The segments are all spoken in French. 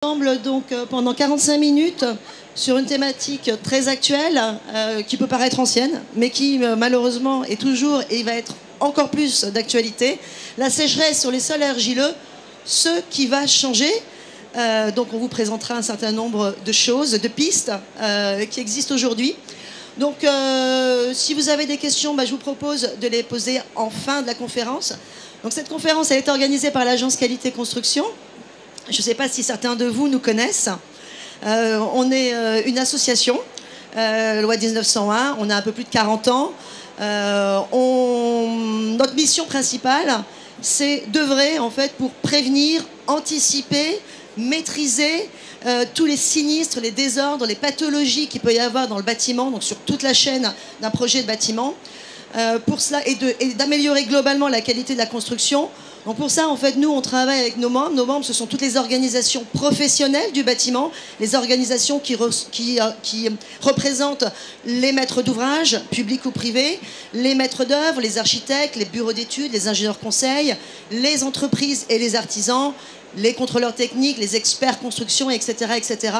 Ensemble donc pendant 45 minutes sur une thématique très actuelle qui peut paraître ancienne mais qui malheureusement est toujours et va être encore plus d'actualité. La sécheresse sur les sols argileux, ce qui va changer. Donc on vous présentera un certain nombre de choses, de pistes qui existent aujourd'hui. Donc si vous avez des questions, je vous propose de les poser en fin de la conférence. Donc cette conférence a été organisée par l'agence Qualité Construction. Je ne sais pas si certains de vous nous connaissent. On est une association, loi 1901, on a un peu plus de 40 ans. Notre mission principale, c'est d'œuvrer en fait pour prévenir, anticiper, maîtriser tous les sinistres, les désordres, les pathologies qu'il peut y avoir dans le bâtiment, donc sur toute la chaîne d'un projet de bâtiment. Pour cela, et d'améliorer globalement la qualité de la construction. Donc pour ça, en fait, nous, on travaille avec nos membres. Nos membres, ce sont toutes les organisations professionnelles du bâtiment, les organisations qui représentent les maîtres d'ouvrage, publics ou privés, les maîtres d'œuvre, les architectes, les bureaux d'études, les ingénieurs conseils, les entreprises et les artisans, les contrôleurs techniques, les experts construction, etc., etc.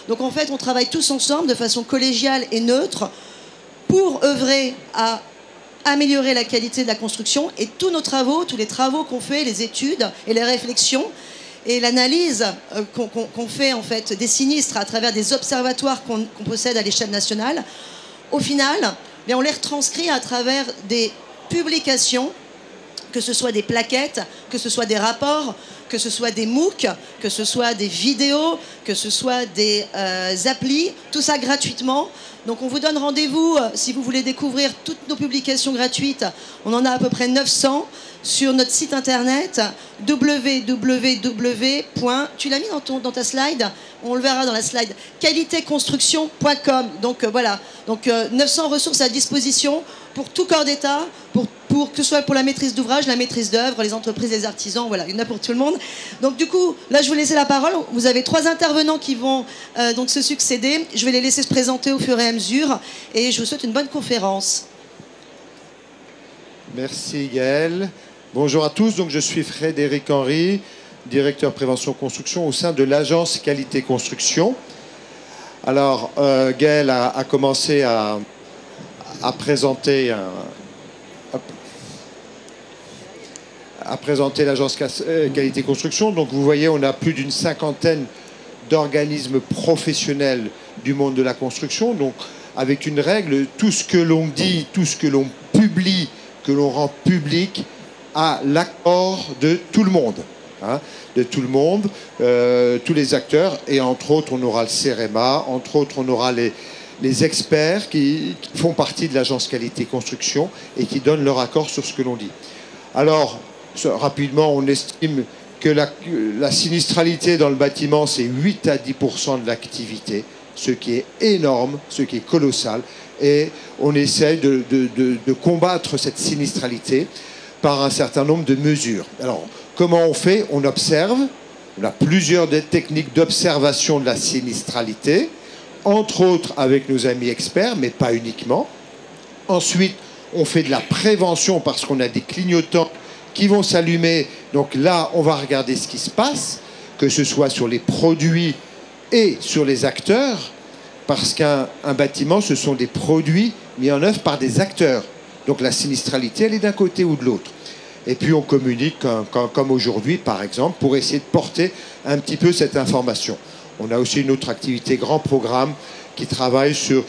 Donc en fait, on travaille tous ensemble de façon collégiale et neutre pour œuvrer à améliorer la qualité de la construction, et tous nos travaux, tous les travaux qu'on fait, les études et les réflexions et l'analyse qu'on fait en fait des sinistres à travers des observatoires qu'on possède à l'échelle nationale, au final, on les retranscrit à travers des publications, que ce soit des plaquettes, que ce soit des rapports, que ce soit des MOOC, que ce soit des vidéos, que ce soit des applis, tout ça gratuitement. Donc on vous donne rendez-vous si vous voulez découvrir toutes nos publications gratuites. On en a à peu près 900 sur notre site internet www. Tu l'as mis dans ta slide, on le verra dans la slide, qualitéconstruction.com. Donc voilà, donc 900 ressources à disposition pour tout corps d'État, pour que ce soit pour la maîtrise d'ouvrage, la maîtrise d'œuvre, les entreprises, les artisans, voilà, il y en a pour tout le monde. Donc du coup, là je vous laisse la parole. Vous avez 3 intervenants qui vont donc se succéder. Je vais les laisser se présenter au fur et à mesure et je vous souhaite une bonne conférence. Merci Gaëlle. Bonjour à tous, donc je suis Frédéric Henry, directeur prévention construction au sein de l'agence Qualité Construction. Alors Gaëlle a commencé à présenter l'agence Qualité Construction. Donc vous voyez, on a plus d'une 50aine d'organismes professionnels du monde de la construction. Donc avec une règle, tout ce que l'on dit, tout ce que l'on publie, que l'on rend public, à l'accord de tout le monde. De tout le monde, tous les acteurs. Et entre autres, on aura le CEREMA, entre autres, on aura les experts qui font partie de l'agence Qualité Construction et qui donnent leur accord sur ce que l'on dit. Alors, rapidement, on estime que la sinistralité dans le bâtiment, c'est 8 à 10% de l'activité, ce qui est énorme, ce qui est colossal. Et on essaye de combattre cette sinistralité par un certain nombre de mesures. Alors, comment on fait? On observe. On a plusieurs techniques d'observation de la sinistralité, entre autres avec nos amis experts, mais pas uniquement. Ensuite, on fait de la prévention parce qu'on a des clignotants qui vont s'allumer. Donc là, on va regarder ce qui se passe, que ce soit sur les produits et sur les acteurs, parce qu'un bâtiment, ce sont des produits mis en œuvre par des acteurs. Donc la sinistralité, elle est d'un côté ou de l'autre. Et puis on communique comme aujourd'hui, par exemple, pour essayer de porter un petit peu cette information. On a aussi une autre activité, grand programme, qui travaille sur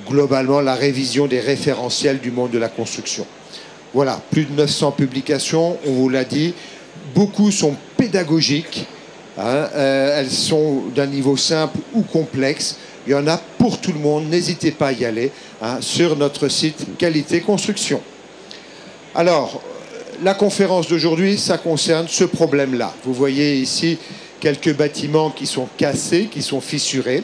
globalement la révision des référentiels du monde de la construction. Voilà, plus de 900 publications, on vous l'a dit. Beaucoup sont pédagogiques, elles sont d'un niveau simple ou complexe. Il y en a pour tout le monde, n'hésitez pas à y aller sur notre site Qualité Construction. Alors, la conférence d'aujourd'hui, ça concerne ce problème-là. Vous voyez ici quelques bâtiments qui sont cassés, qui sont fissurés,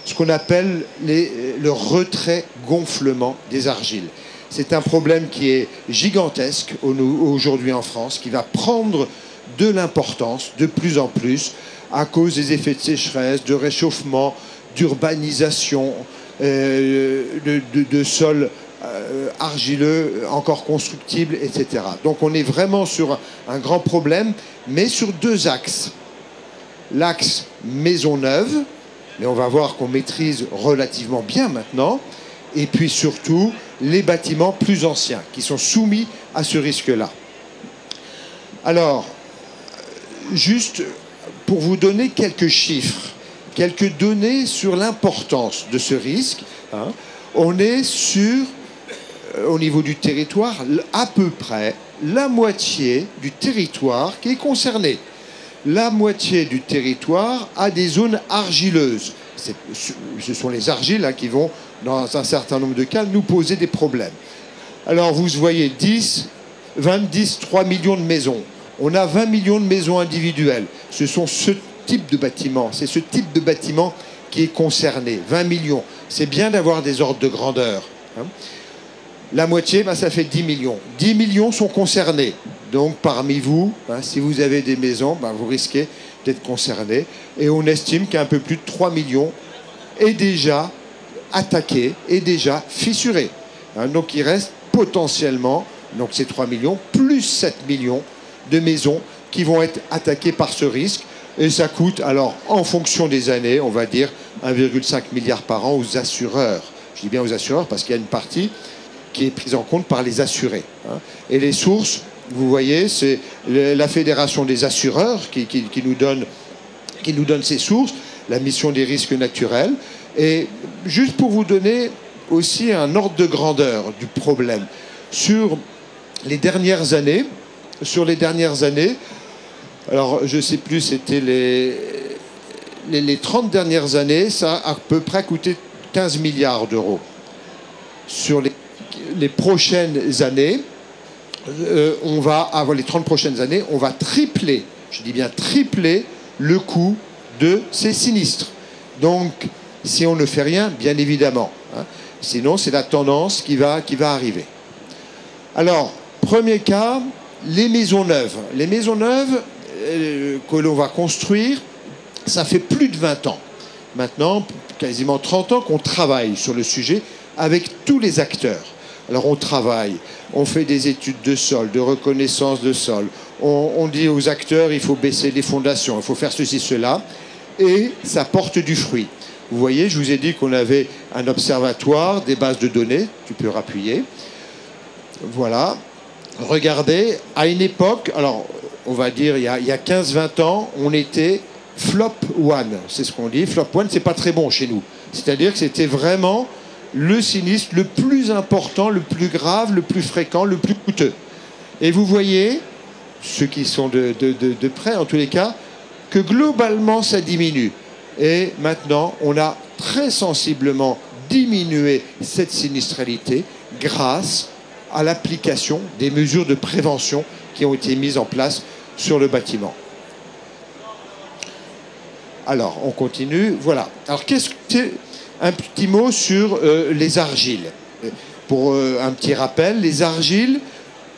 ce qu'on appelle le retrait-gonflement des argiles. C'est un problème qui est gigantesque aujourd'hui en France, qui va prendre de l'importance de plus en plus à cause des effets de sécheresse, de réchauffement, d'urbanisation, de sols argileux, encore constructibles, etc. Donc on est vraiment sur un grand problème, mais sur 2 axes. L'axe maisons neuves, mais on va voir qu'on maîtrise relativement bien maintenant, et puis surtout les bâtiments plus anciens qui sont soumis à ce risque-là. Alors, juste pour vous donner quelques chiffres, quelques données sur l'importance de ce risque, hein, on est sur, au niveau du territoire, à peu près la moitié du territoire qui est concerné. La moitié du territoire a des zones argileuses. Ce sont les argiles hein, qui vont, dans un certain nombre de cas, nous poser des problèmes. Alors vous voyez 3 millions de maisons. On a 20 millions de maisons individuelles. Ce sont ce type de bâtiment, c'est ce type de bâtiment qui est concerné. 20 millions. C'est bien d'avoir des ordres de grandeur. Hein. La moitié, ben, ça fait 10 millions. 10 millions sont concernés. Donc parmi vous, hein, si vous avez des maisons, ben, vous risquez d'être concernés. Et on estime qu'un peu plus de 3 millions est déjà attaqué, est déjà fissuré. Hein, donc il reste potentiellement, donc ces 3 millions, plus 7 millions de maisons qui vont être attaquées par ce risque. Et ça coûte, alors en fonction des années, on va dire 1,5 milliard par an aux assureurs. Je dis bien aux assureurs parce qu'il y a une partie qui est prise en compte par les assurés. Hein. Et les sources, vous voyez, c'est la Fédération des assureurs qui nous donne ces sources, la mission des risques naturels. Et juste pour vous donner aussi un ordre de grandeur du problème, sur les dernières années, alors je ne sais plus, c'était les 30 dernières années, ça a à peu près coûté 15 milliards d'euros. Sur les prochaines années, on va avoir les 30 prochaines années, on va tripler, je dis bien tripler, le coût de ces sinistres. Donc, si on ne fait rien, bien évidemment. Hein, sinon, c'est la tendance qui va arriver. Alors, premier cas, les maisons neuves. Les maisons neuves que l'on va construire, ça fait plus de 20 ans. Maintenant, quasiment 30 ans qu'on travaille sur le sujet avec tous les acteurs. Alors on travaille, on fait des études de sol, de reconnaissance de sol. On dit aux acteurs, il faut baisser les fondations, il faut faire ceci, cela. Et ça porte du fruit. Vous voyez, je vous ai dit qu'on avait un observatoire, des bases de données. Tu peux rappuyer. Voilà. Regardez, à une époque, alors on va dire il y a 15-20 ans, on était flop one. C'est ce qu'on dit. Flop one, c'est pas très bon chez nous. C'est-à-dire que c'était vraiment le sinistre le plus important, le plus grave, le plus fréquent, le plus coûteux. Et vous voyez, ceux qui sont de près en tous les cas, que globalement ça diminue. Et maintenant, on a très sensiblement diminué cette sinistralité grâce à l'application des mesures de prévention qui ont été mises en place sur le bâtiment. Alors, on continue. Voilà. Alors, qu'est-ce que c'est? Un petit mot sur les argiles. Pour un petit rappel, les argiles,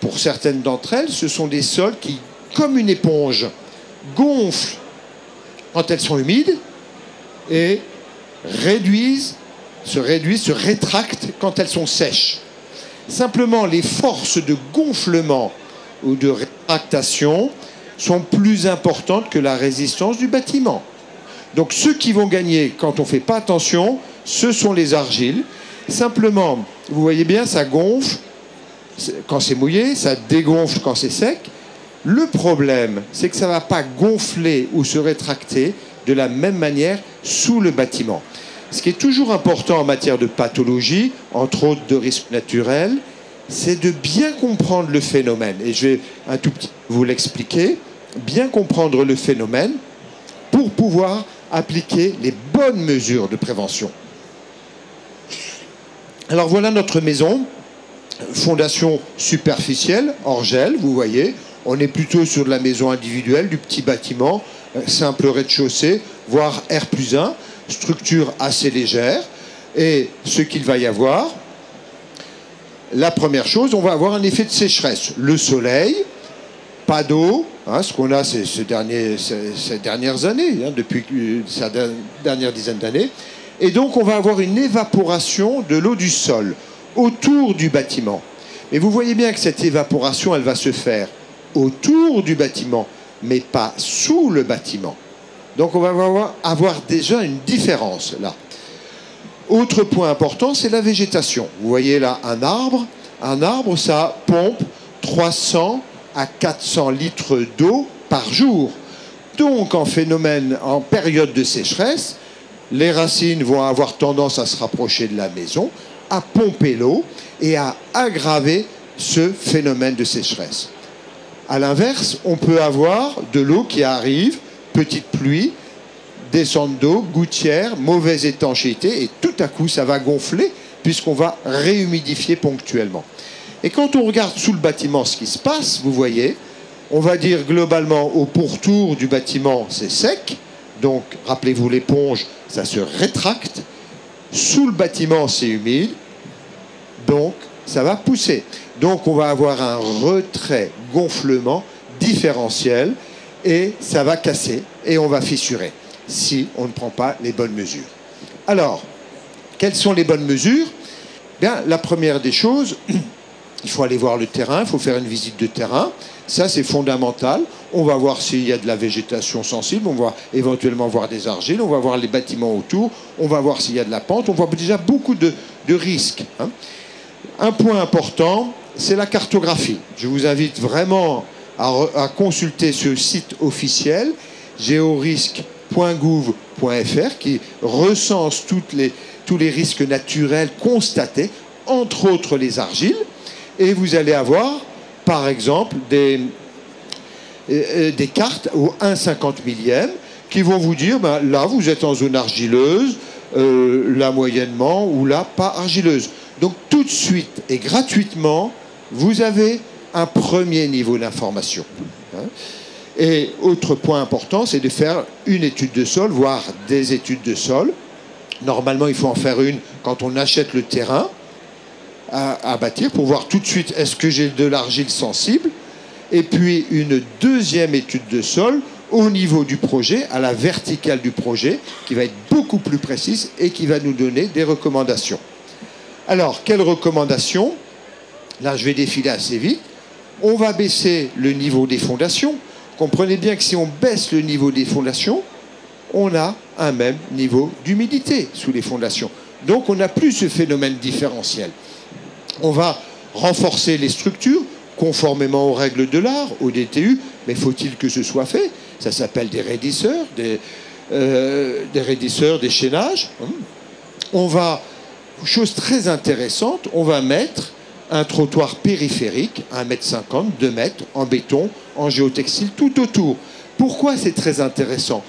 pour certaines d'entre elles, ce sont des sols qui, comme une éponge, gonflent quand elles sont humides et se rétractent quand elles sont sèches. Simplement, les forces de gonflement ou de rétractation sont plus importantes que la résistance du bâtiment. Donc ceux qui vont gagner quand on ne fait pas attention, ce sont les argiles. Simplement, vous voyez bien, ça gonfle quand c'est mouillé, ça dégonfle quand c'est sec. Le problème, c'est que ça ne va pas gonfler ou se rétracter de la même manière sous le bâtiment. Ce qui est toujours important en matière de pathologie, entre autres de risques naturels, c'est de bien comprendre le phénomène. Et je vais un tout petit peu vous l'expliquer. Bien comprendre le phénomène pour pouvoir appliquer les bonnes mesures de prévention. Alors voilà notre maison, fondation superficielle, hors gel, vous voyez. On est plutôt sur de la maison individuelle, du petit bâtiment, simple rez-de-chaussée, voire R+1, structure assez légère. Et ce qu'il va y avoir, la première chose, on va avoir un effet de sécheresse. Le soleil, pas d'eau, hein, ce qu'on a ces dernières années, hein, depuis sa dernière dizaine d'années. Et donc, on va avoir une évaporation de l'eau du sol autour du bâtiment. Et vous voyez bien que cette évaporation, elle va se faire autour du bâtiment, mais pas sous le bâtiment. Donc on va avoir déjà une différence là. Autre point important, c'est la végétation. Vous voyez là un arbre. Un arbre, ça pompe 300 à 400 litres d'eau par jour. Donc en période de sécheresse, les racines vont avoir tendance à se rapprocher de la maison, à pomper l'eau et à aggraver ce phénomène de sécheresse. À l'inverse, on peut avoir de l'eau qui arrive, petite pluie, descente d'eau, gouttière, mauvaise étanchéité, et tout à coup, ça va gonfler puisqu'on va réhumidifier ponctuellement. Et quand on regarde sous le bâtiment ce qui se passe, vous voyez, on va dire globalement au pourtour du bâtiment, c'est sec. Donc, rappelez-vous l'éponge, ça se rétracte. Sous le bâtiment, c'est humide. Donc, ça va pousser. Donc, on va avoir un retrait gonflement différentiel et ça va casser et on va fissurer si on ne prend pas les bonnes mesures. Alors, quelles sont les bonnes mesures? Bien, la première des choses, il faut aller voir le terrain, il faut faire une visite de terrain. Ça, c'est fondamental. On va voir s'il y a de la végétation sensible, on va éventuellement voir des argiles, on va voir les bâtiments autour, on va voir s'il y a de la pente, on voit déjà beaucoup de risques. Hein. Un point important, c'est la cartographie. Je vous invite vraiment à consulter ce site officiel, georisque.gouv.fr, qui recense tous les risques naturels constatés, entre autres les argiles. Et vous allez avoir, par exemple, des cartes au 1/50 millième qui vont vous dire, ben, là, vous êtes en zone argileuse, là, moyennement, ou là, pas argileuse. Donc, tout de suite et gratuitement, vous avez un premier niveau d'information. Et autre point important, c'est de faire une étude de sol, voire des études de sol. Normalement, il faut en faire une quand on achète le terrain à bâtir pour voir tout de suite est-ce que j'ai de l'argile sensible, et puis une deuxième étude de sol au niveau du projet, à la verticale du projet, qui va être beaucoup plus précise et qui va nous donner des recommandations. Alors, quelles recommandations? Là, je vais défiler assez vite. On va baisser le niveau des fondations. Comprenez bien que si on baisse le niveau des fondations, on a un même niveau d'humidité sous les fondations. Donc, on n'a plus ce phénomène différentiel. On va renforcer les structures conformément aux règles de l'art, au DTU, mais faut-il que ce soit fait? Ça s'appelle des raidisseurs, des chaînages. On va, chose très intéressante, on va mettre un trottoir périphérique, 1,50 m, 2 mètres, en béton, en géotextile, tout autour. Pourquoi c'est très intéressant?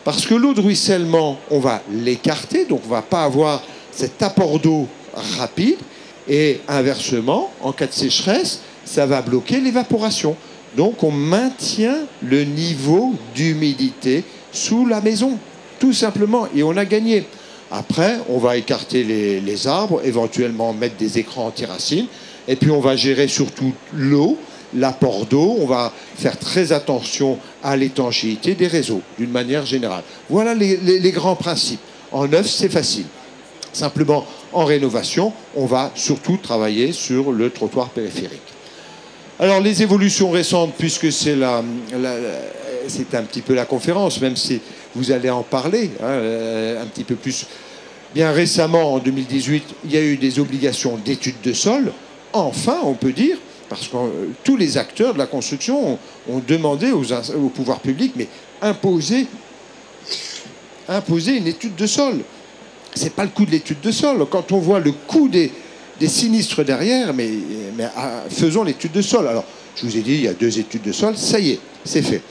Parce que l'eau de ruissellement, on va l'écarter, donc on ne va pas avoir cet apport d'eau rapide. Et inversement, en cas de sécheresse, ça va bloquer l'évaporation. Donc on maintient le niveau d'humidité sous la maison, tout simplement, et on a gagné. Après, on va écarter les arbres, éventuellement mettre des écrans anti-racines, et puis on va gérer surtout l'eau, l'apport d'eau, on va faire très attention à l'étanchéité des réseaux, d'une manière générale. Voilà les grands principes. En neuf, c'est facile. Simplement, en rénovation, on va surtout travailler sur le trottoir périphérique. Alors, les évolutions récentes, puisque c'est un petit peu la conférence, même si vous allez en parler un petit peu plus. Bien récemment, en 2018, il y a eu des obligations d'études de sol. Enfin, on peut dire, parce que tous les acteurs de la construction ont demandé au pouvoir public, mais imposer une étude de sol. Ce n'est pas le coût de l'étude de sol. Quand on voit le coût des sinistres derrière, mais faisons l'étude de sol. Alors, je vous ai dit, il y a 2 études de sol, ça y est, c'est fait.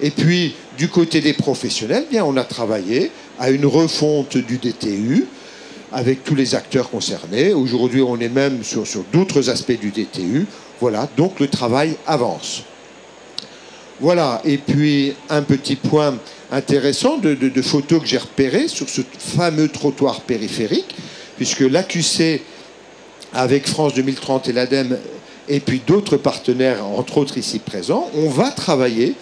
Et puis, du côté des professionnels, bien, on a travaillé à une refonte du DTU avec tous les acteurs concernés. Aujourd'hui, on est même sur d'autres aspects du DTU. Voilà, donc le travail avance. Voilà, et puis un petit point intéressant de photos que j'ai repérées sur ce fameux trottoir périphérique, puisque l'AQC, avec France 2030 et l'ADEME, et puis d'autres partenaires, entre autres ici présents, on va travailler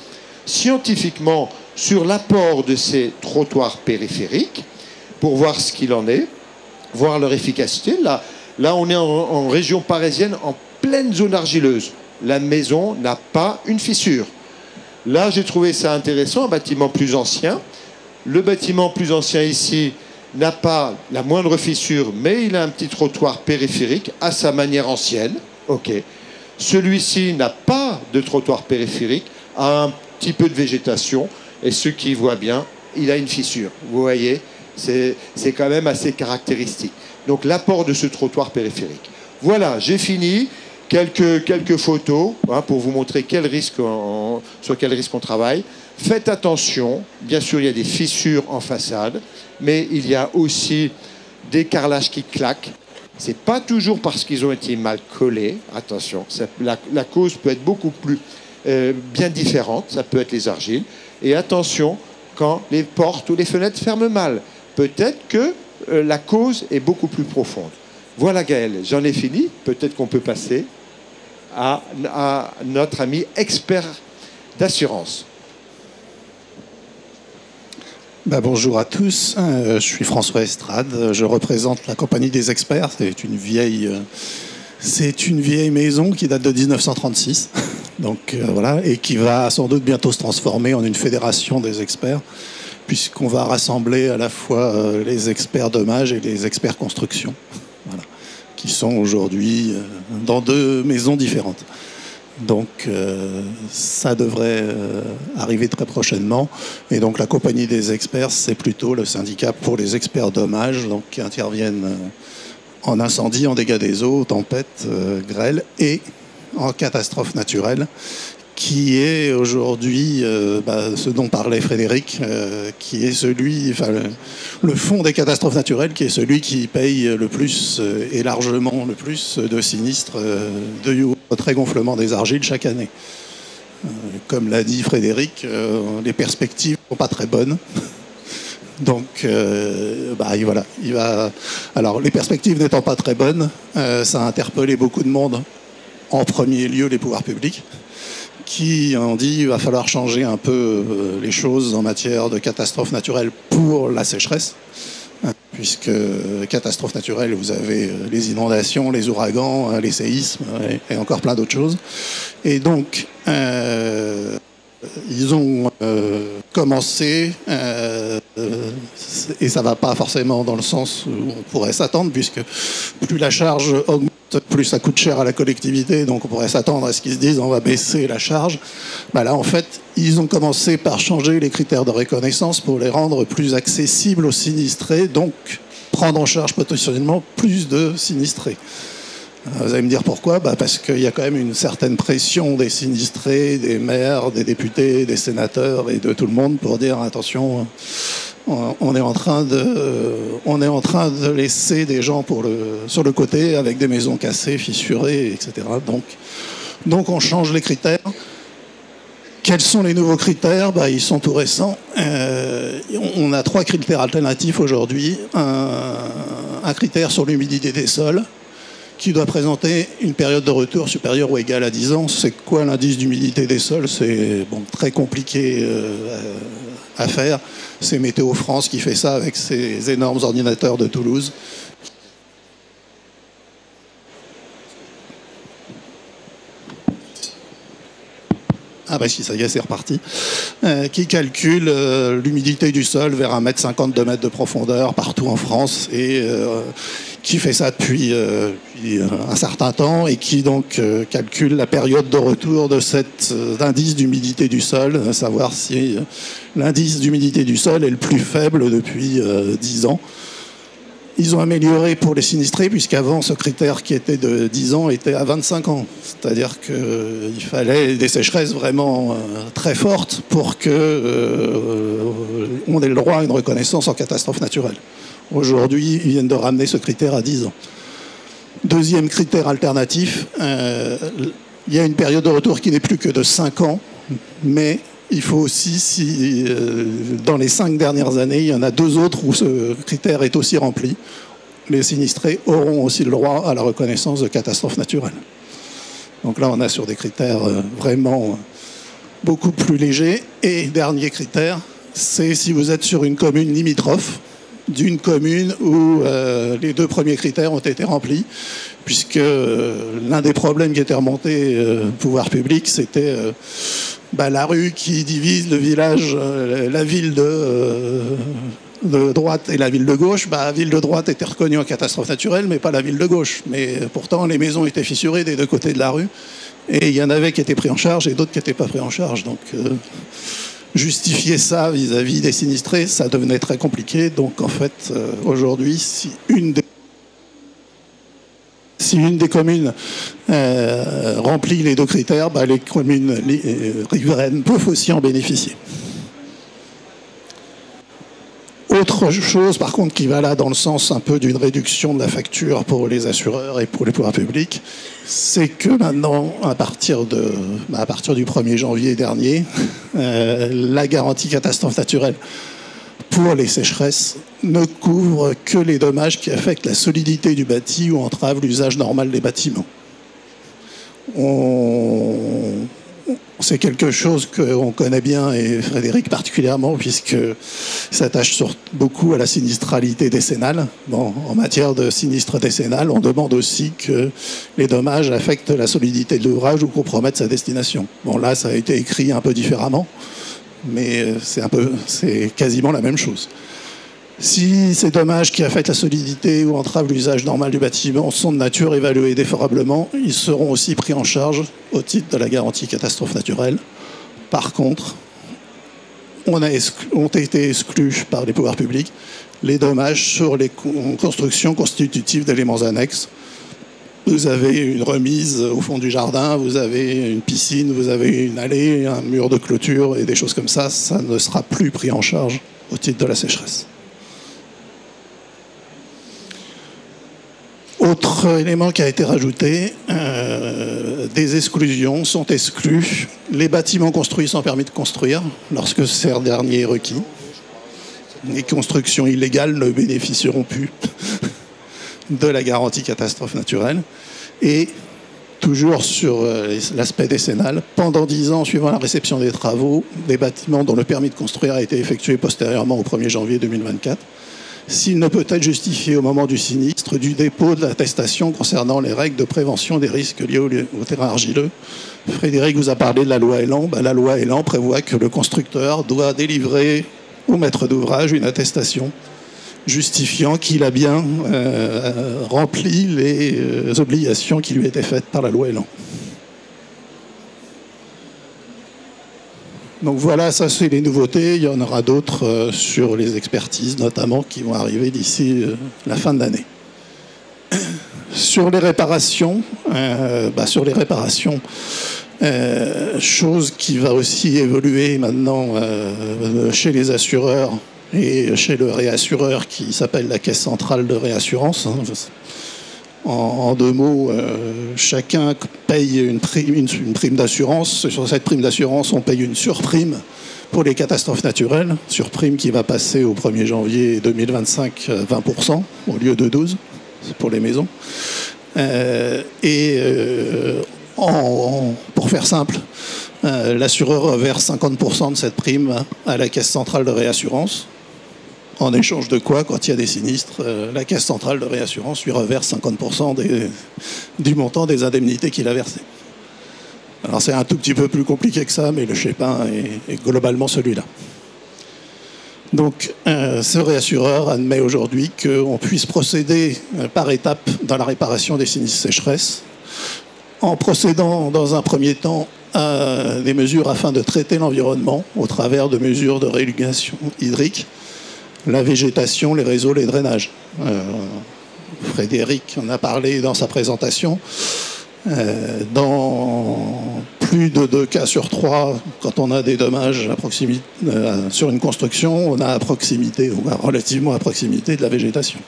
scientifiquement sur l'apport de ces trottoirs périphériques pour voir ce qu'il en est, voir leur efficacité. Là on est en région parisienne, en pleine zone argileuse. La maison n'a pas une fissure. Là, j'ai trouvé ça intéressant, un bâtiment plus ancien, Le bâtiment plus ancien ici n'a pas la moindre fissure, mais il a un petit trottoir périphérique à sa manière ancienne. Ok. Celui-ci n'a pas de trottoir périphérique, a un petit peu de végétation, et ceux qui voient bien, il a une fissure. Vous voyez, c'est quand même assez caractéristique. Donc l'apport de ce trottoir périphérique. Voilà, j'ai fini. Quelques photos pour vous montrer sur quel risque on travaille. Faites attention, bien sûr il y a des fissures en façade, mais il y a aussi des carrelages qui claquent. Ce n'est pas toujours parce qu'ils ont été mal collés, attention, la cause peut être beaucoup plus bien différente, ça peut être les argiles. Et attention quand les portes ou les fenêtres ferment mal. Peut-être que la cause est beaucoup plus profonde. Voilà Gaël, j'en ai fini, peut-être qu'on peut passer à notre ami expert d'assurance. Bonjour à tous, je suis François Estrade, je représente la compagnie des experts. C'est une vieille maison qui date de 1936, donc voilà, et qui va sans doute bientôt se transformer en une fédération des experts, puisqu'on va rassembler à la fois les experts dommages et les experts construction, voilà, qui sont aujourd'hui dans 2 maisons différentes. Donc ça devrait arriver très prochainement. Et donc la compagnie des experts, c'est plutôt le syndicat pour les experts dommages, donc qui interviennent en incendie, en dégâts des eaux, tempêtes, grêle et en catastrophes naturelles, qui est aujourd'hui ce dont parlait Frédéric, qui est le fonds des catastrophes naturelles, qui est celui qui paye le plus et largement le plus de sinistres de retrait-gonflement des argiles chaque année. Comme l'a dit Frédéric, les perspectives ne sont pas très bonnes. Donc, voilà. Alors, les perspectives n'étant pas très bonnes, ça a interpellé beaucoup de monde, en premier lieu les pouvoirs publics, qui ont dit qu'il va falloir changer un peu les choses en matière de catastrophes naturelles pour la sécheresse, puisque catastrophes naturelles, vous avez les inondations, les ouragans, les séismes et encore plein d'autres choses. Et donc, ils ont commencé, et ça ne va pas forcément dans le sens où on pourrait s'attendre, puisque plus la charge augmente, plus ça coûte cher à la collectivité, donc on pourrait s'attendre à ce qu'ils se disent on va baisser la charge. Là, en fait, ils ont commencé par changer les critères de reconnaissance pour les rendre plus accessibles aux sinistrés, donc prendre en charge potentiellement plus de sinistrés. Vous allez me dire pourquoi ? Parce qu'il y a quand même une certaine pression des sinistrés, des maires, des députés, des sénateurs et de tout le monde pour dire attention, on est en train de laisser des gens sur le côté avec des maisons cassées, fissurées, etc. Donc on change les critères. Quels sont les nouveaux critères ? Ils sont tout récents. On a 3 critères alternatifs aujourd'hui. Un critère sur l'humidité des sols, qui doit présenter une période de retour supérieure ou égale à 10 ans. C'est quoi l'indice d'humidité des sols ? C'est très compliqué à faire. C'est Météo France qui fait ça avec ses énormes ordinateurs de Toulouse. Si, ça y est, c'est reparti. Qui calcule l'humidité du sol vers 1,50 m, 2 mètres de profondeur partout en France et qui fait ça depuis un certain temps et qui donc calcule la période de retour de cet indice d'humidité du sol, à savoir si l'indice d'humidité du sol est le plus faible depuis 10 ans. Ils ont amélioré pour les sinistrés, puisqu'avant, ce critère qui était de 10 ans était à 25 ans. C'est-à-dire qu'il fallait des sécheresses vraiment très fortes pour qu'on ait le droit à une reconnaissance en catastrophe naturelle. Aujourd'hui, ils viennent de ramener ce critère à 10 ans. Deuxième critère alternatif, il y a une période de retour qui n'est plus que de 5 ans, mais il faut aussi, dans les 5 dernières années, il y en a 2 autres où ce critère est aussi rempli. Les sinistrés auront aussi le droit à la reconnaissance de catastrophes naturelles. Donc là, on a sur des critères vraiment beaucoup plus légers. Et dernier critère, c'est si vous êtes sur une commune limitrophe d'une commune où les 2 premiers critères ont été remplis, puisque l'un des problèmes qui était remonté au pouvoir public, c'était la rue qui divise le village, la ville de droite et la ville de gauche, la ville de droite était reconnue en catastrophe naturelle, mais pas la ville de gauche. Mais pourtant, les maisons étaient fissurées des deux côtés de la rue, et il y en avait qui étaient pris en charge et d'autres qui n'étaient pas pris en charge. Donc, justifier ça vis-à-vis des sinistrés, ça devenait très compliqué. Donc, en fait, aujourd'hui, si une des communes remplit les deux critères, les communes riveraines peuvent aussi en bénéficier. Autre chose, par contre, qui va là dans le sens un peu d'une réduction de la facture pour les assureurs et pour les pouvoirs publics, c'est que maintenant, à partir du 1er janvier dernier, la garantie catastrophe naturelle pour les sécheresses ne couvre que les dommages qui affectent la solidité du bâti ou entravent l'usage normal des bâtiments. C'est quelque chose qu'on connaît bien, et Frédéric particulièrement, puisqu'il s'attache beaucoup à la sinistralité décennale. Bon, en matière de sinistre décennal, on demande aussi que les dommages affectent la solidité de l'ouvrage ou compromettent sa destination. Bon, là, ça a été écrit un peu différemment, mais c'est quasiment la même chose. Si ces dommages qui affectent la solidité ou entravent l'usage normal du bâtiment sont de nature évalués défavorablement, ils seront aussi pris en charge au titre de la garantie catastrophe naturelle. Par contre, ont été exclus par les pouvoirs publics les dommages sur les constructions constitutives d'éléments annexes. Vous avez une remise au fond du jardin, vous avez une piscine, vous avez une allée, un mur de clôture et des choses comme ça, ça ne sera plus pris en charge au titre de la sécheresse. Autre élément qui a été rajouté, des exclusions sont exclus les bâtiments construits sans permis de construire lorsque ce dernier est requis. Les constructions illégales ne bénéficieront plus de la garantie catastrophe naturelle. Et toujours sur l'aspect décennal, pendant 10 ans suivant la réception des travaux, des bâtiments dont le permis de construire a été effectué postérieurement au 1er janvier 2024, s'il ne peut être justifié au moment du sinistre du dépôt de l'attestation concernant les règles de prévention des risques liés au terrain argileux. Frédéric vous a parlé de la loi Elan. La loi Elan prévoit que le constructeur doit délivrer au maître d'ouvrage une attestation justifiant qu'il a bien rempli les obligations qui lui étaient faites par la loi Elan. Donc voilà, ça c'est les nouveautés. Il y en aura d'autres sur les expertises notamment qui vont arriver d'ici la fin de l'année. Sur les réparations, chose qui va aussi évoluer maintenant chez les assureurs et chez le réassureur qui s'appelle la Caisse centrale de réassurance. En deux mots, chacun paye une prime d'assurance. Sur cette prime d'assurance, on paye une surprime pour les catastrophes naturelles. Surprime qui va passer au 1er janvier 2025 20% au lieu de 12% pour les maisons. Pour faire simple, l'assureur verse 50% de cette prime à la Caisse centrale de réassurance. En échange de quoi, quand il y a des sinistres, la Caisse centrale de réassurance lui reverse 50% du montant des indemnités qu'il a versées. Alors c'est un tout petit peu plus compliqué que ça, mais le schéma est globalement celui-là. Donc ce réassureur admet aujourd'hui qu'on puisse procéder par étapes dans la réparation des sinistres sécheresse, en procédant dans un premier temps à des mesures afin de traiter l'environnement au travers de mesures de rééducation hydrique, la végétation, les réseaux, les drainages. Frédéric en a parlé dans sa présentation. Dans plus de 2 cas sur 3, quand on a des dommages à proximité, sur une construction, on a à proximité, ou relativement à proximité de la végétation.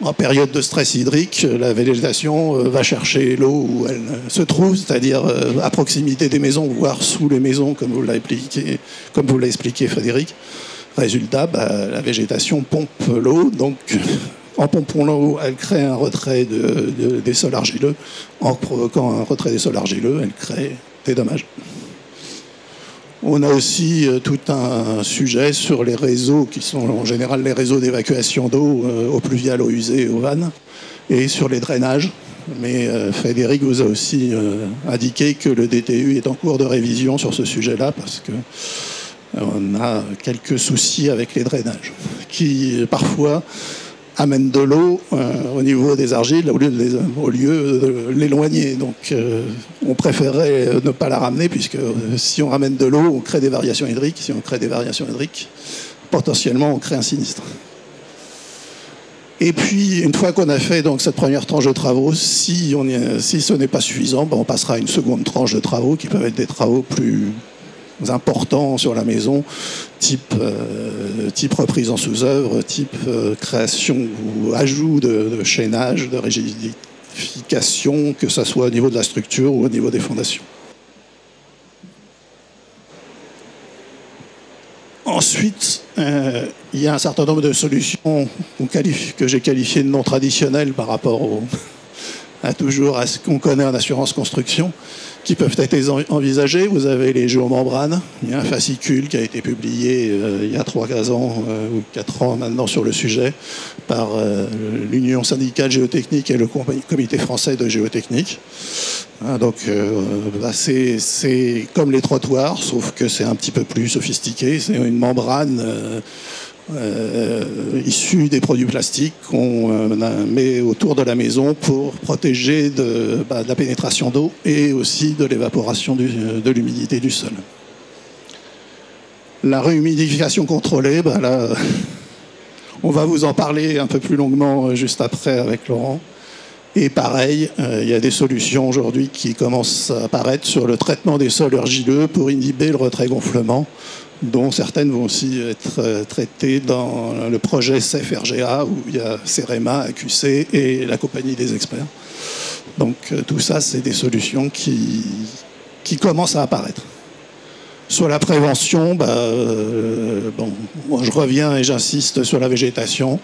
En période de stress hydrique, la végétation va chercher l'eau où elle se trouve, c'est-à-dire à proximité des maisons, voire sous les maisons, comme vous l'a expliqué Frédéric. Résultat, la végétation pompe l'eau, donc en pompant l'eau, elle crée un retrait des sols argileux. En provoquant un retrait des sols argileux, elle crée des dommages. On a aussi tout un sujet sur les réseaux qui sont en général les réseaux d'évacuation d'eau, eau pluviale, eau usée, eau vanne, et sur les drainages, Mais Frédéric vous a aussi indiqué que le DTU est en cours de révision sur ce sujet-là parce que on a quelques soucis avec les drainages qui parfois amènent de l'eau au niveau des argiles au lieu de l'éloigner. Donc on préférerait ne pas la ramener puisque si on ramène de l'eau, on crée des variations hydriques. Si on crée des variations hydriques, potentiellement on crée un sinistre. Et puis, une fois qu'on a fait donc, cette première tranche de travaux, si ce n'est pas suffisant, on passera à une seconde tranche de travaux qui peuvent être des travaux plus importants sur la maison, type reprise en sous-œuvre, type création ou ajout de chaînage, de rigidification, que ce soit au niveau de la structure ou au niveau des fondations. Ensuite, il y a un certain nombre de solutions que j'ai qualifiées de non traditionnelles par rapport à ce qu'on connaît en assurance construction, qui peuvent être envisagées. Vous avez les géomembranes. Il y a un fascicule qui a été publié il y a 3-4 ans ou 4 ans maintenant sur le sujet par l'Union syndicale géotechnique et le Comité français de géotechnique. Donc c'est comme les trottoirs, sauf que c'est un petit peu plus sophistiqué. C'est une membrane issue des produits plastiques qu'on met autour de la maison pour protéger de la pénétration d'eau et aussi de l'évaporation de l'humidité du sol. La réhumidification contrôlée, là, on va vous en parler un peu plus longuement juste après avec Laurent. Et pareil, il y a des solutions aujourd'hui qui commencent à apparaître sur le traitement des sols argileux pour inhiber le retrait-gonflement, dont certaines vont aussi être traitées dans le projet CEF-RGA, où il y a CEREMA, AQC et la compagnie des experts. Donc tout ça, c'est des solutions qui commencent à apparaître. Sur la prévention, je reviens et j'insiste sur la végétation.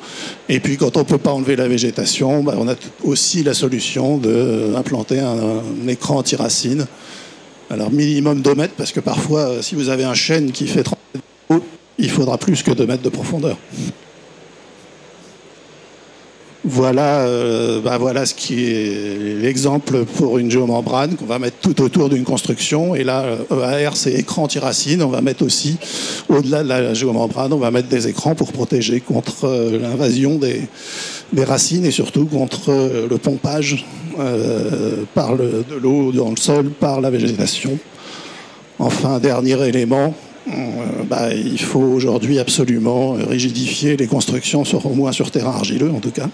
Et puis quand on ne peut pas enlever la végétation, on a aussi la solution d'implanter un écran anti-racine. Alors minimum 2 mètres, parce que parfois, si vous avez un chêne qui fait 30 mètres de haut, il faudra plus que 2 mètres de profondeur. Voilà ce qui est l'exemple pour une géomembrane qu'on va mettre tout autour d'une construction. Et là, EAR, c'est écran anti-racine. On va mettre aussi, au-delà de la géomembrane, on va mettre des écrans pour protéger contre l'invasion des racines et surtout contre le pompage de l'eau dans le sol par la végétation. Enfin, dernier élément, il faut aujourd'hui absolument rigidifier les constructions, au moins sur terrain argileux en tout cas.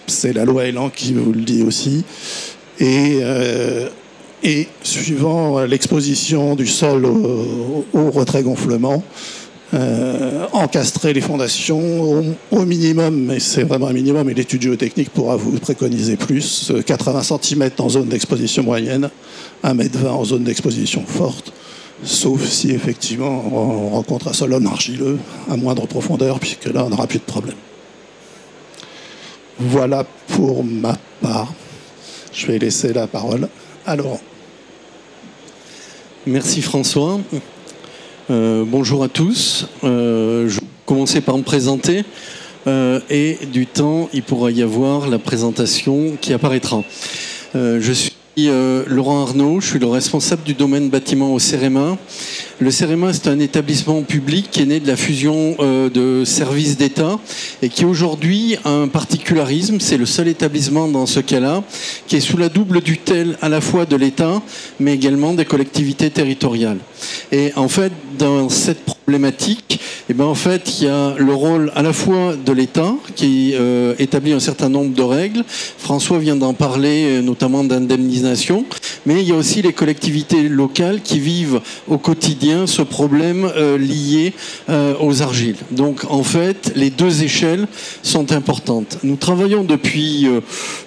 C'est la loi Elan qui vous le dit aussi. Et suivant l'exposition du sol au retrait-gonflement, encastrer les fondations au minimum, mais c'est vraiment un minimum, et l'étude géotechnique pourra vous préconiser plus, 80 cm en zone d'exposition moyenne, 1,20 m en zone d'exposition forte, sauf si effectivement on rencontre un sol argileux à moindre profondeur, puisque là on n'aura plus de problème. Voilà pour ma part. Je vais laisser la parole à Laurent. Merci François. Bonjour à tous. Je vais commencer par me présenter et du temps, il pourra y avoir la présentation qui apparaîtra. Je suis Laurent Arnaud, je suis le responsable du domaine bâtiment au CEREMA. Le CEREMA, c'est un établissement public qui est né de la fusion de services d'État et qui aujourd'hui a un particularisme. C'est le seul établissement dans ce cas-là qui est sous la double tutelle à la fois de l'État mais également des collectivités territoriales. Et en fait, dans cette problématique, il y a le rôle à la fois de l'État qui établit un certain nombre de règles. François vient d'en parler, notamment d'indemnisation, mais il y a aussi les collectivités locales qui vivent au quotidien ce problème lié aux argiles. Donc en fait, les deux échelles sont importantes. Nous travaillons depuis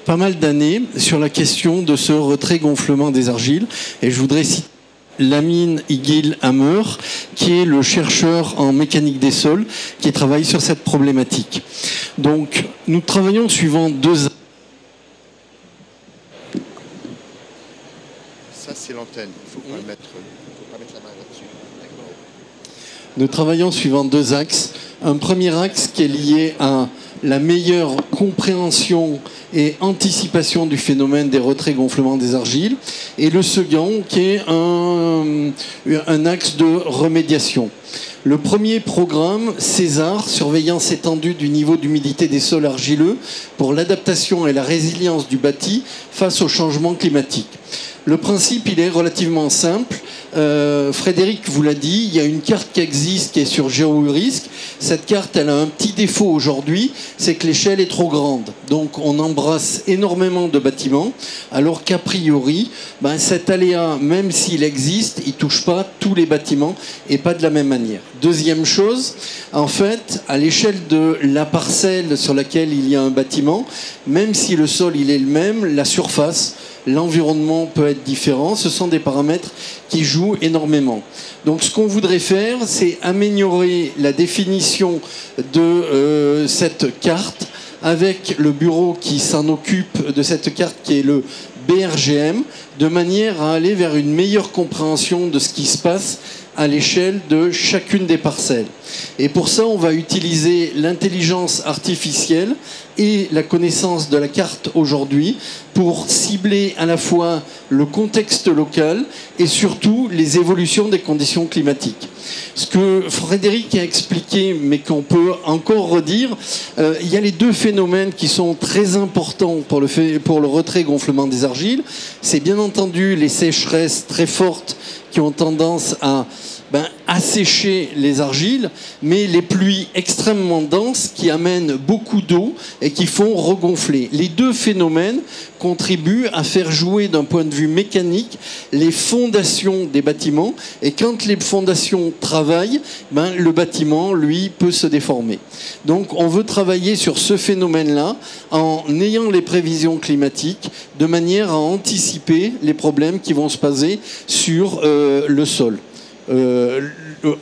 pas mal d'années sur la question de ce retrait-gonflement des argiles et je voudrais citer Lamine Igil-Hammer, qui est le chercheur en mécanique des sols, qui travaille sur cette problématique. Donc, nous travaillons suivant deux... Ça, c'est l'antenne. Il ne faut pas mettre la main là-dessus. Nous travaillons suivant deux axes. Un premier axe qui est lié à la meilleure compréhension et anticipation du phénomène des retraits-gonflements des argiles, et le second qui est un axe de remédiation. Le premier programme, César, surveillance étendue du niveau d'humidité des sols argileux pour l'adaptation et la résilience du bâti face au changement climatique. Le principe, il est relativement simple. Frédéric vous l'a dit, il y a une carte qui existe, qui est sur GeoRisque. Cette carte, elle a un petit défaut aujourd'hui, c'est que l'échelle est trop grande. Donc on embrasse énormément de bâtiments, alors qu'a priori, cet aléa, même s'il existe, il ne touche pas tous les bâtiments et pas de la même manière. Deuxième chose, en fait, à l'échelle de la parcelle sur laquelle il y a un bâtiment, même si le sol il est le même, la surface, l'environnement peut être différent. Ce sont des paramètres qui jouent énormément. Donc ce qu'on voudrait faire, c'est améliorer la définition de cette carte avec le bureau qui s'en occupe de cette carte qui est le BRGM, de manière à aller vers une meilleure compréhension de ce qui se passe à l'échelle de chacune des parcelles. Et pour ça, on va utiliser l'intelligence artificielle et la connaissance de la carte aujourd'hui pour cibler à la fois le contexte local et surtout les évolutions des conditions climatiques. Ce que Frédéric a expliqué, mais qu'on peut encore redire, il y a les deux phénomènes qui sont très importants pour le retrait-gonflement des argiles. C'est bien entendu les sécheresses très fortes qui ont tendance à assécher les argiles, mais les pluies extrêmement denses qui amènent beaucoup d'eau et qui font regonfler. Les deux phénomènes contribuent à faire jouer d'un point de vue mécanique les fondations des bâtiments, et quand les fondations travaillent, le bâtiment, lui, peut se déformer. Donc on veut travailler sur ce phénomène-là en ayant les prévisions climatiques de manière à anticiper les problèmes qui vont se passer sur le sol.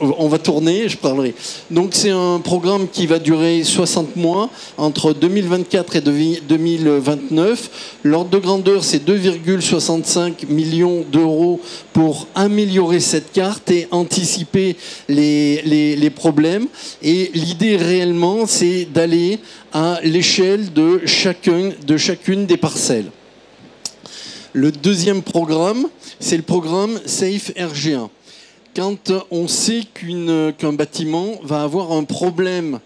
On va tourner, je parlerai. Donc c'est un programme qui va durer 60 mois, entre 2024 et 2029. L'ordre de grandeur, c'est 2,65 millions d'euros pour améliorer cette carte et anticiper les problèmes. Et l'idée réellement, c'est d'aller à l'échelle de chacune des parcelles. Le deuxième programme, c'est le programme Safe RG1. Quand on sait qu'un bâtiment va avoir un problème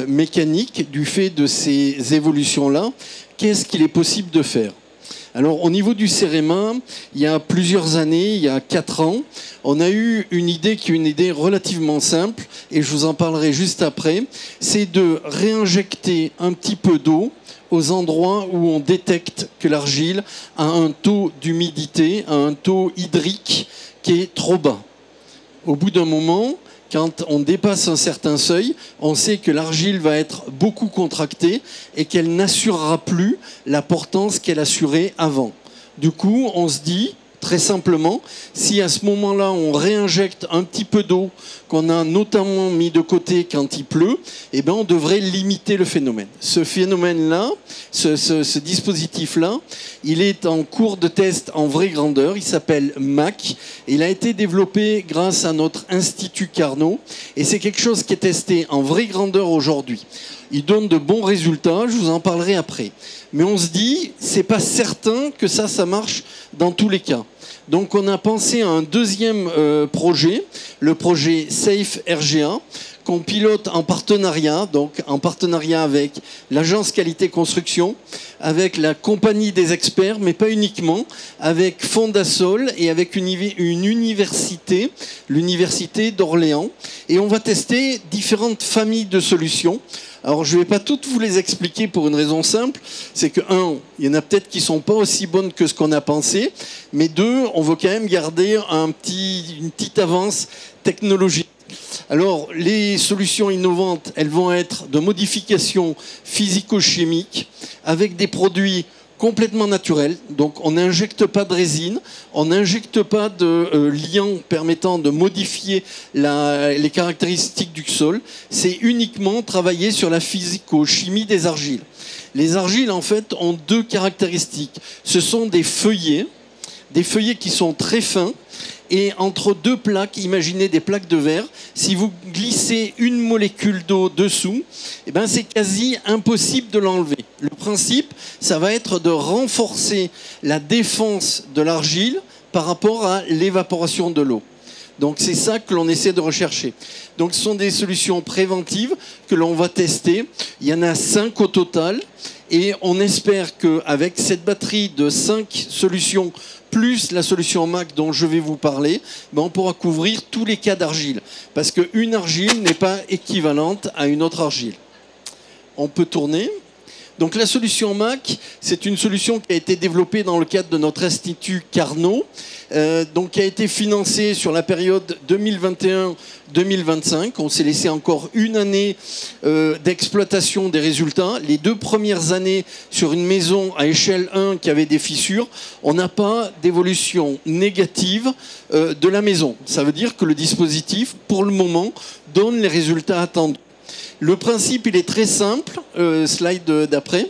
mécanique du fait de ces évolutions-là, qu'est-ce qu'il est possible de faire ? Alors au niveau du CEREMA, il y a plusieurs années, il y a 4 ans, on a eu une idée qui est une idée relativement simple, et je vous en parlerai juste après, c'est de réinjecter un petit peu d'eau aux endroits où on détecte que l'argile a un taux d'humidité, a un taux hydrique qui est trop bas. Au bout d'un moment, quand on dépasse un certain seuil, on sait que l'argile va être beaucoup contractée et qu'elle n'assurera plus la portance qu'elle assurait avant. Du coup, on se dit, très simplement, si à ce moment-là, on réinjecte un petit peu d'eau qu'on a notamment mis de côté quand il pleut, on devrait limiter le phénomène. Ce phénomène-là, ce dispositif-là, il est en cours de test en vraie grandeur. Il s'appelle MAC. Il a été développé grâce à notre Institut Carnot. Et c'est quelque chose qui est testé en vraie grandeur aujourd'hui. Il donne de bons résultats, je vous en parlerai après. Mais on se dit, c'est pas certain que ça marche dans tous les cas. Donc on a pensé à un deuxième projet, le projet Safe RG1, qu'on pilote en partenariat, donc en partenariat avec l'agence qualité construction, avec la compagnie des experts, mais pas uniquement, avec Fondasol et avec une université, l'université d'Orléans. Et on va tester différentes familles de solutions. Alors, je ne vais pas toutes vous les expliquer pour une raison simple, c'est que, il y en a peut-être qui ne sont pas aussi bonnes que ce qu'on a pensé, mais 2, on veut quand même garder une petite avance technologique. Alors, les solutions innovantes, elles vont être de modification physico-chimique avec des produits complètement naturels. Donc, on n'injecte pas de résine, on n'injecte pas de liant permettant de modifier les caractéristiques du sol. C'est uniquement travailler sur la physico-chimie des argiles. Les argiles, en fait, ont 2 caractéristiques. Ce sont des feuillets. des feuillets qui sont très fins. Et entre deux plaques, imaginez des plaques de verre, si vous glissez une molécule d'eau dessous, eh ben c'est quasi impossible de l'enlever. Le principe, ça va être de renforcer la défense de l'argile par rapport à l'évaporation de l'eau. Donc c'est ça que l'on essaie de rechercher. Donc ce sont des solutions préventives que l'on va tester. Il y en a 5 au total. Et on espère qu'avec cette batterie de 5 solutions, plus la solution MAC dont je vais vous parler, ben on pourra couvrir tous les cas d'argile. Parce qu'une argile n'est pas équivalente à une autre argile. On peut tourner. Donc la solution MAC, c'est une solution qui a été développée dans le cadre de notre institut Carnot, donc qui a été financée sur la période 2021-2025. On s'est laissé encore une année d'exploitation des résultats. Les 2 premières années sur une maison à échelle 1 qui avait des fissures, on n'a pas d'évolution négative de la maison. Ça veut dire que le dispositif, pour le moment, donne les résultats attendus. Le principe, il est très simple. Slide d'après.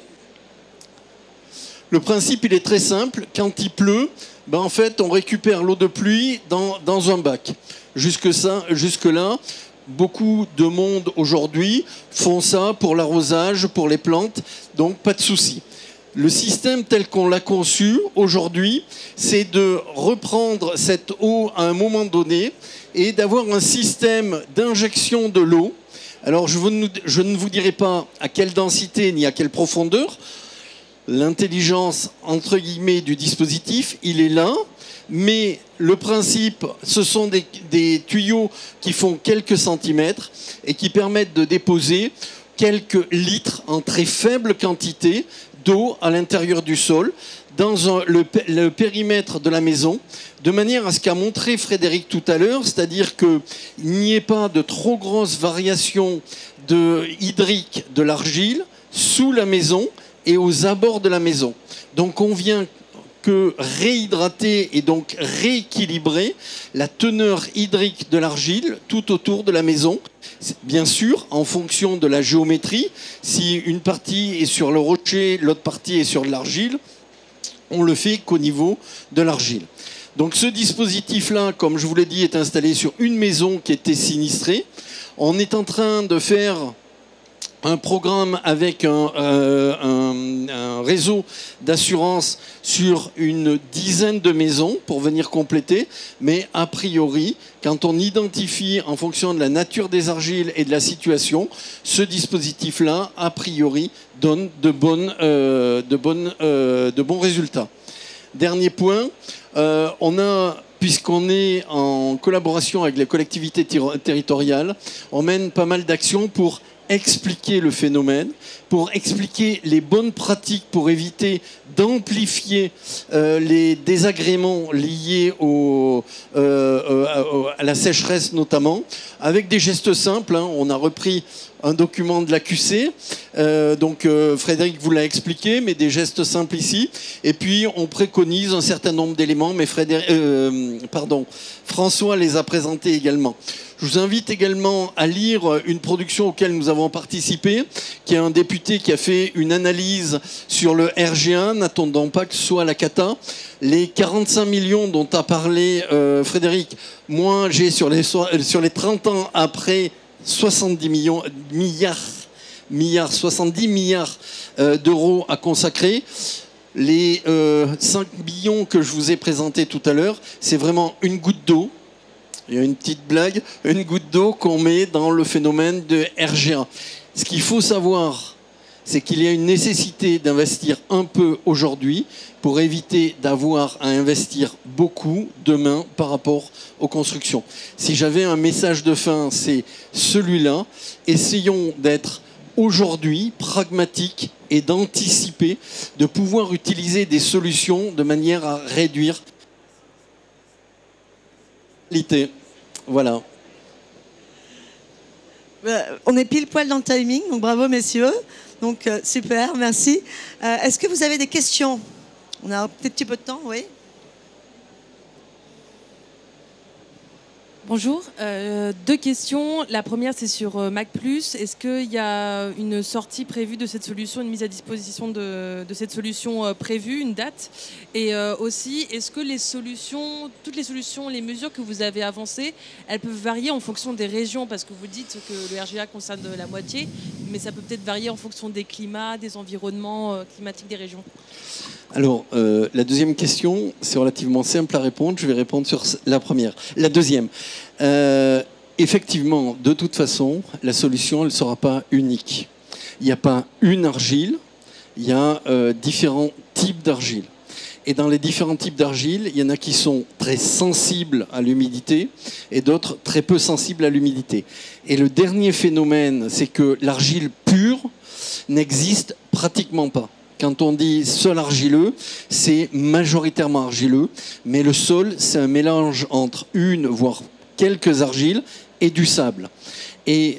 Le principe, il est très simple. Quand il pleut, ben en fait, on récupère l'eau de pluie dans un bac. Jusque-là, beaucoup de monde aujourd'hui font ça pour l'arrosage, pour les plantes, donc pas de souci. Le système tel qu'on l'a conçu aujourd'hui, c'est de reprendre cette eau à un moment donné et d'avoir un système d'injection de l'eau. Alors, je ne vous dirai pas à quelle densité ni à quelle profondeur. L'intelligence, entre guillemets, du dispositif, il est là. Mais le principe, ce sont des tuyaux qui font quelques centimètres et qui permettent de déposer quelques litres en très faible quantité d'eau à l'intérieur du sol, dans le périmètre de la maison, de manière à ce qu'a montré Frédéric tout à l'heure, c'est-à-dire qu'il n'y ait pas de trop grosses variations hydriques de l'argile sous la maison et aux abords de la maison. Donc on vient que réhydrater et donc rééquilibrer la teneur hydrique de l'argile tout autour de la maison. Bien sûr, en fonction de la géométrie, si une partie est sur le rocher, l'autre partie est sur de l'argile, on le fait qu'au niveau de l'argile. Donc ce dispositif-là, comme je vous l'ai dit, est installé sur une maison qui était sinistrée. On est en train de faire un programme avec un réseau d'assurance sur une dizaine de maisons pour venir compléter. Mais a priori, quand on identifie en fonction de la nature des argiles et de la situation, ce dispositif-là, a priori, donne de bons résultats. Dernier point, puisqu'on est en collaboration avec les collectivités territoriales, on mène pas mal d'actions pour expliquer le phénomène, pour expliquer les bonnes pratiques pour éviter d'amplifier les désagréments liés à la sécheresse notamment, avec des gestes simples. On a repris un document de l'AQC, donc Frédéric vous l'a expliqué, mais des gestes simples ici. Et puis on préconise un certain nombre d'éléments, mais François les a présentés également. Je vous invite également à lire une production auquel nous avons participé, qui est un député qui a fait une analyse sur le RG1, n'attendant pas que ce soit la cata. Les 45 millions dont a parlé Frédéric, moi j'ai sur les 30 ans après 70 milliards d'euros à consacrer. Les 5 millions que je vous ai présentés tout à l'heure, c'est vraiment une goutte d'eau. Il y a une petite blague, une goutte d'eau qu'on met dans le phénomène de RGA. Ce qu'il faut savoir, c'est qu'il y a une nécessité d'investir un peu aujourd'hui pour éviter d'avoir à investir beaucoup demain par rapport aux constructions. Si j'avais un message de fin, c'est celui-là. Essayons d'être aujourd'hui pragmatiques et d'anticiper, de pouvoir utiliser des solutions de manière à réduire. Voilà. On est pile poil dans le timing, donc bravo messieurs. Donc super, merci. Est-ce que vous avez des questions? On a peut-être un petit peu de temps, oui. Bonjour, deux questions. La première, c'est sur Mac+. Est-ce qu'il y a une sortie prévue de cette solution, une mise à disposition de cette solution prévue, une date? Et aussi, est-ce que toutes les solutions, les mesures que vous avez avancées, elles peuvent varier en fonction des régions? Parce que vous dites que le RGA concerne la moitié, mais ça peut peut-être varier en fonction des climats, des environnements climatiques des régions. Alors, la deuxième question, c'est relativement simple à répondre. Je vais répondre sur la première. La deuxième. Effectivement, de toute façon, la solution, elle ne sera pas unique. Il n'y a pas une argile, il y a différents types d'argile. Et dans les différents types d'argile, il y en a qui sont très sensibles à l'humidité et d'autres très peu sensibles à l'humidité. Et le dernier phénomène, c'est que l'argile pure n'existe pratiquement pas. Quand on dit sol argileux, c'est majoritairement argileux, mais le sol, c'est un mélange entre une, voire quelques argiles et du sable. Et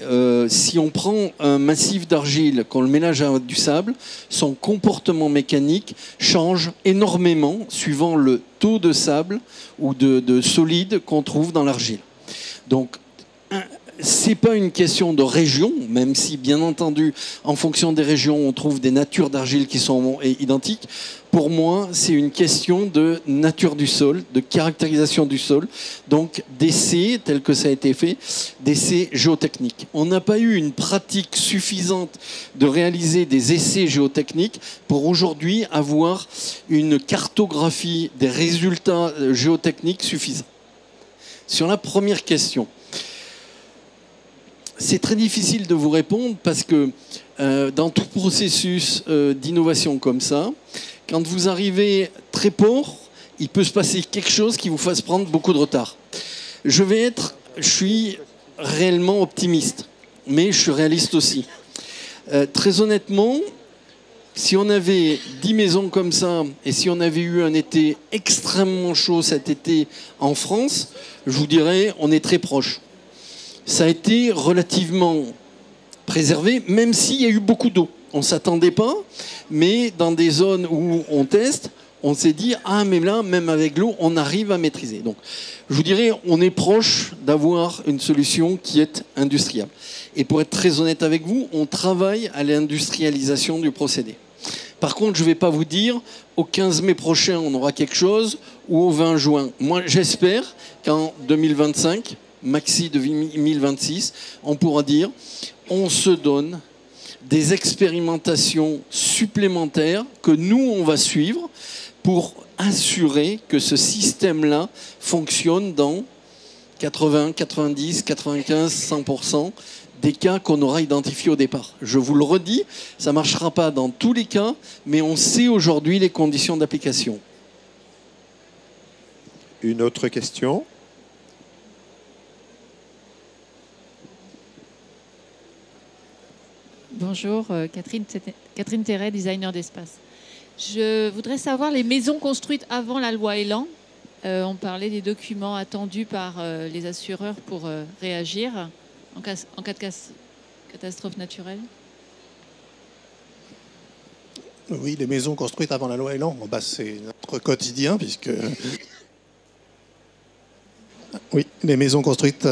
si on prend un massif d'argile, qu'on le mélange à du sable, son comportement mécanique change énormément suivant le taux de sable ou de solide qu'on trouve dans l'argile. Donc, c'est pas une question de région, même si, bien entendu, en fonction des régions, on trouve des natures d'argile qui sont identiques. Pour moi, c'est une question de nature du sol, de caractérisation du sol, donc d'essais, tel que ça a été fait, d'essais géotechniques. On n'a pas eu une pratique suffisante de réaliser des essais géotechniques pour aujourd'hui avoir une cartographie des résultats géotechniques suffisants. Sur la première question, c'est très difficile de vous répondre parce que dans tout processus d'innovation comme ça, quand vous arrivez très fort, il peut se passer quelque chose qui vous fasse prendre beaucoup de retard. Je suis réellement optimiste, mais je suis réaliste aussi. Très honnêtement, si on avait 10 maisons comme ça et si on avait eu un été extrêmement chaud cet été en France, je vous dirais on est très proche. Ça a été relativement préservé, même s'il y a eu beaucoup d'eau. On ne s'attendait pas, mais dans des zones où on teste, on s'est dit « Ah, mais là, même avec l'eau, on arrive à maîtriser ». Donc, je vous dirais, on est proche d'avoir une solution qui est industrielle. Et pour être très honnête avec vous, on travaille à l'industrialisation du procédé. Par contre, je ne vais pas vous dire au 15 mai prochain, on aura quelque chose, ou au 20 juin. Moi, j'espère qu'en 2025... maxi de 2026, on pourra dire on se donne des expérimentations supplémentaires que nous, on va suivre pour assurer que ce système-là fonctionne dans 80, 90, 95, 100% des cas qu'on aura identifiés au départ. Je vous le redis, ça ne marchera pas dans tous les cas, mais on sait aujourd'hui les conditions d'application. Une autre question ? Bonjour, Catherine Terret, designer d'espace. Je voudrais savoir les maisons construites avant la loi Elan. On parlait des documents attendus par les assureurs pour réagir en cas de catastrophe naturelle. Oui, les maisons construites avant la loi Elan, bah, c'est notre quotidien puisque... Oui, les maisons construites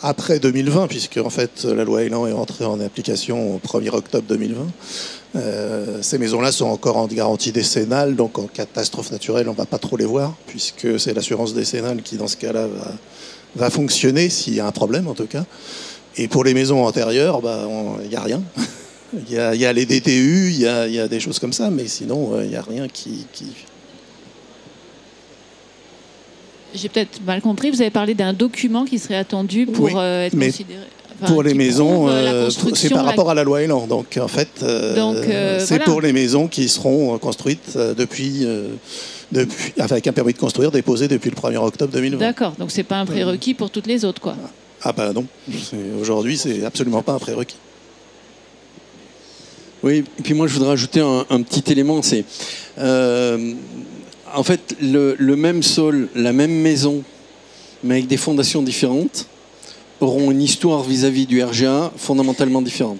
après 2020, puisque en fait la loi Elan est entrée en application au 1er octobre 2020. Ces maisons-là sont encore en garantie décennale, donc en catastrophe naturelle, on ne va pas trop les voir, puisque c'est l'assurance décennale qui, dans ce cas-là, va fonctionner, s'il y a un problème en tout cas. Et pour les maisons antérieures, il n'y a rien. Il y a les DTU, il y a des choses comme ça, mais sinon, il n'y a rien qui... J'ai peut-être mal compris, vous avez parlé d'un document qui serait attendu pour être considéré... Enfin, pour les maisons, c'est par rapport à la loi Elan. Donc, en fait, c'est voilà. Pour les maisons qui seront construites depuis, avec un permis de construire déposé depuis le 1er octobre 2020. D'accord, donc c'est pas un prérequis pour toutes les autres, quoi. Ah ben non, aujourd'hui, c'est absolument pas un prérequis. Oui, et puis moi, je voudrais ajouter un petit élément, c'est... en fait, le même sol, la même maison, mais avec des fondations différentes, auront une histoire vis-à-vis du RGA fondamentalement différente.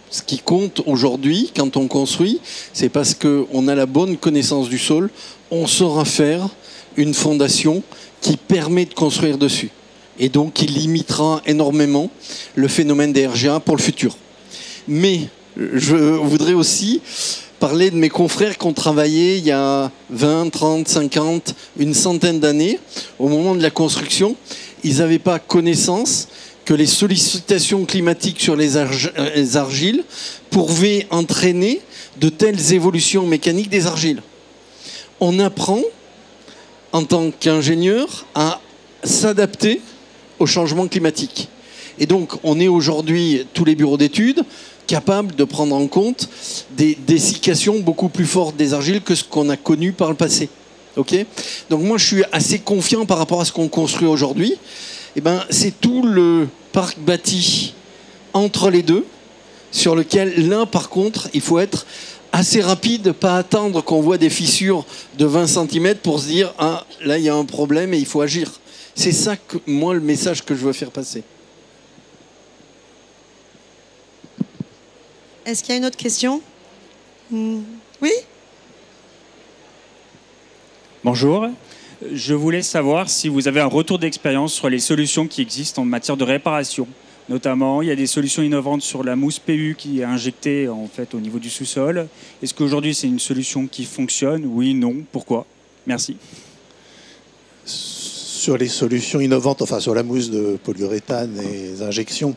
Ce qui compte aujourd'hui, quand on construit, c'est parce qu'on a la bonne connaissance du sol, on saura faire une fondation qui permet de construire dessus. Et donc, qui limitera énormément le phénomène des RGA pour le futur. Mais je voudrais aussi parler de mes confrères qui ont travaillé il y a 20, 30, 50, une centaine d'années. Au moment de la construction, ils n'avaient pas connaissance que les sollicitations climatiques sur les argiles pouvaient entraîner de telles évolutions mécaniques des argiles. On apprend, en tant qu'ingénieur, à s'adapter au changement climatique. Et donc, on est aujourd'hui, tous les bureaux d'études, capables de prendre en compte des dessiccations beaucoup plus fortes des argiles que ce qu'on a connu par le passé. Okay ? Donc moi, je suis assez confiant par rapport à ce qu'on construit aujourd'hui. Eh ben, c'est tout le parc bâti entre les deux, sur lequel, là, par contre, il faut être assez rapide, pas attendre qu'on voit des fissures de 20 cm pour se dire « Ah, là, il y a un problème et il faut agir ». C'est ça, que, moi, le message que je veux faire passer. Est-ce qu'il y a une autre question? Oui? Bonjour. Je voulais savoir si vous avez un retour d'expérience sur les solutions qui existent en matière de réparation. Notamment, il y a des solutions innovantes sur la mousse PU qui est injectée en fait, au niveau du sous-sol. Est-ce qu'aujourd'hui, c'est une solution qui fonctionne? Oui, non. Pourquoi? Merci. Sur les solutions innovantes, enfin sur la mousse de polyuréthane et les injections,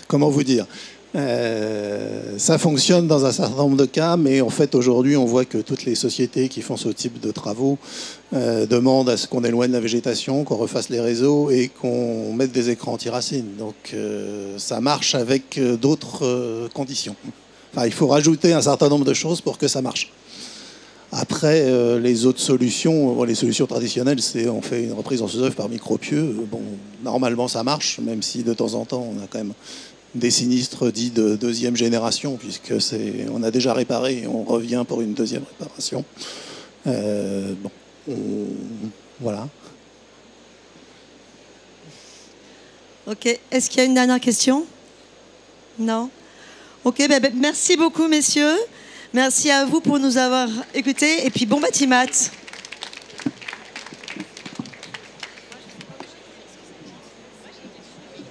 comment vous dire, ça fonctionne dans un certain nombre de cas, mais en fait aujourd'hui on voit que toutes les sociétés qui font ce type de travaux demandent à ce qu'on éloigne la végétation, qu'on refasse les réseaux et qu'on mette des écrans anti-racines. Donc ça marche avec d'autres conditions. Enfin, il faut rajouter un certain nombre de choses pour que ça marche. Après, les autres solutions, les solutions traditionnelles, c'est on fait une reprise en sous-œuvre par micropieux. Bon, normalement, ça marche, même si de temps en temps, on a quand même des sinistres dits de deuxième génération, puisque on a déjà réparé et on revient pour une deuxième réparation. Voilà. Ok. Est-ce qu'il y a une dernière question? Non? Ok, merci beaucoup, messieurs. Merci à vous pour nous avoir écoutés. Et puis, bon bâtiment.